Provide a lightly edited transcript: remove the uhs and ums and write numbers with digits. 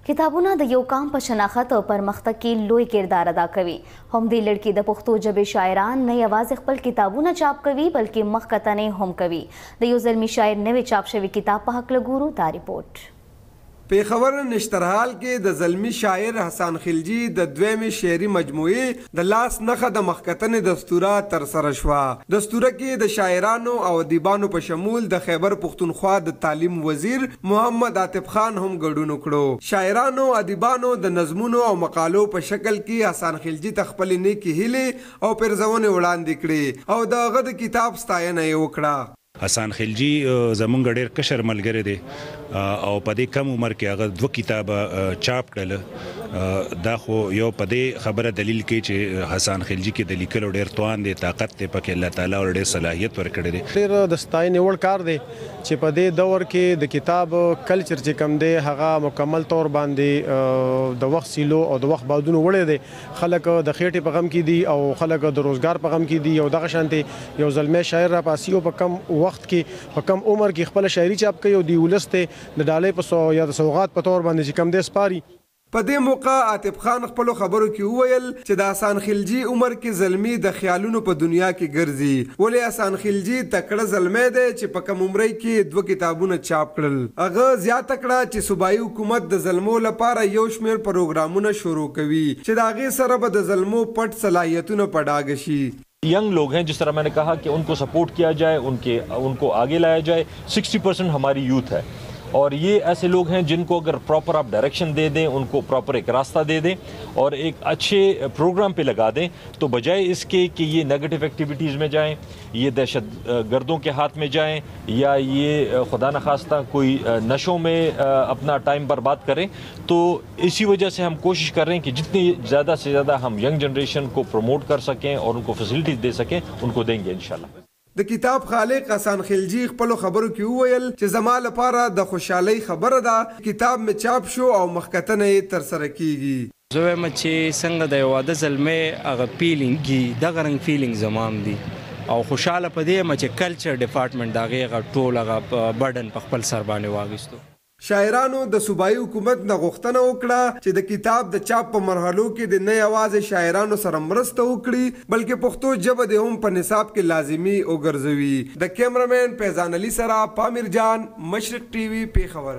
کتابونه د یو قام په شناخت او پرمختګ کې لوی کردار ادا کوي. همدې لړ کې د پښتو ژبې شاعران نه یوازې خپل کتابونه چاپ کوي بلکې مخکتنې هم کوي. د یو زلمي شاعر نوی چاپ شوی کتاب په هکله ګورو دا ریپورټ. پیښور نشترحال کې د زلمی شاعر حسن خلجي د دویمې شعري مجموعې د لاس نښه د مخکتنې دستوره ترسره شوه. دستوره کې د شاعرانو او ادیبانو په شمول د خیبر پښتونخوا د تعلیم وزیر محمد عاطف خان هم ګډون وکړو. شاعرانو ادیبانو د نظمونو او مقالو په شکل کې حسن خلجي ته خپلې نیکې هیلې او پرزونې وړاندې کړې او د هغه د کتاب ستاینه یې وکړه. حسن خلجي زمونږ ډېر کشر ملګری دی او په دې کم عمر کې هغه 2 کتابه چاپ کړل. دا خو یو په دې خبره دلیل کوي چې حسن خلجي کې د لیکلو ډېر توان دی، طاقت دی، پکې الله تعالی ور ډېر صلاحیت ورکړی دی. ډېر د ستاینې وړ کار دی چې په دې دور کې د کتاب کلچر چې کم دی هغه مکمل طور باندې د وخت سیلو او د وخت بادونو وړی دی. خلک د خېټې په غم کې دي او خلک د روزګار په غم کې دي. او دغه شانتي یو زلمی شاعر را پاسي او په کم وخت کې په کم عمر کې خپل شاعري چاپ کوي او دی ولسته د ډالۍ په سو یا د سوغات په تور باندې چې کم دې سپاري. په دې موقع عاطف خان خپل خبرو کې وویل چې د حسن خلجي عمر کې زلمی د خیالونو په دنیا کې ګرځي. ولې حسن خلجي تکړه زلمی دی چې په کم عمر کې 2 کتابونه چاپ کړل. هغه زیاته کړه چې صوبایي حکومت د زلمو لپاره یو شمېر پروګرامونه شروع کوي چې د هغې سره به د زلمو پټ صلاحیتونه په ډاګه شي. यंग लोग हैं, जिस तरह मैंने कहा कि उनको सपोर्ट किया जाए, उनको आगे लाया जाए. 60% हमारी यूथ है और ये ऐसे लोग हैं जिनको अगर प्रॉपर आप डायरेक्शन दे दें, उनको प्रॉपर एक रास्ता दे दें और एक अच्छे प्रोग्राम पे लगा दें, तो बजाय इसके कि ये नेगेटिव एक्टिविटीज़ में जाएं, ये दहशत गर्दों के हाथ में जाएं या ये खुदा न खास्ता कोई नशों में अपना टाइम बर्बाद करें. तो इसी वजह से हम कोशिश कर रहे हैं कि जितनी ज़्यादा से ज़्यादा हम यंग जनरेशन को प्रमोट कर सकें और उनको फैसिलिटीज़ दे सकें, उनको देंगे इंशाल्लाह. د کتاب خالق حسن خلجي خپل خبرو کې وویل چې زما لپاره د خوشحالۍ خبره ده کتاب می چاپ شو او مخکتنه یې ترسره کیږي. زه وایم چې څنګه د یو واده زلمی هغه فیلینګ دغه رنګ فیلینګ زمام دي او خوشحاله په دې یم چې کلچر ډپارټمنټ د هغې هغه ټول هغه برډن په خپل سر باندې واخیستو. شاعرانو د صوبایي حکومت نه غوښتنه وکړه چې د کتاب د چاپ په مرحلو کې د نه یوازې شاعرانو سره مرسته وکړي بلکې پښتو ژبه د هم په نصاب کې لازمي وګرځوي. د کیمرامین فیضان علي سره پامیر جان، مشرق ټي وي، پیښور.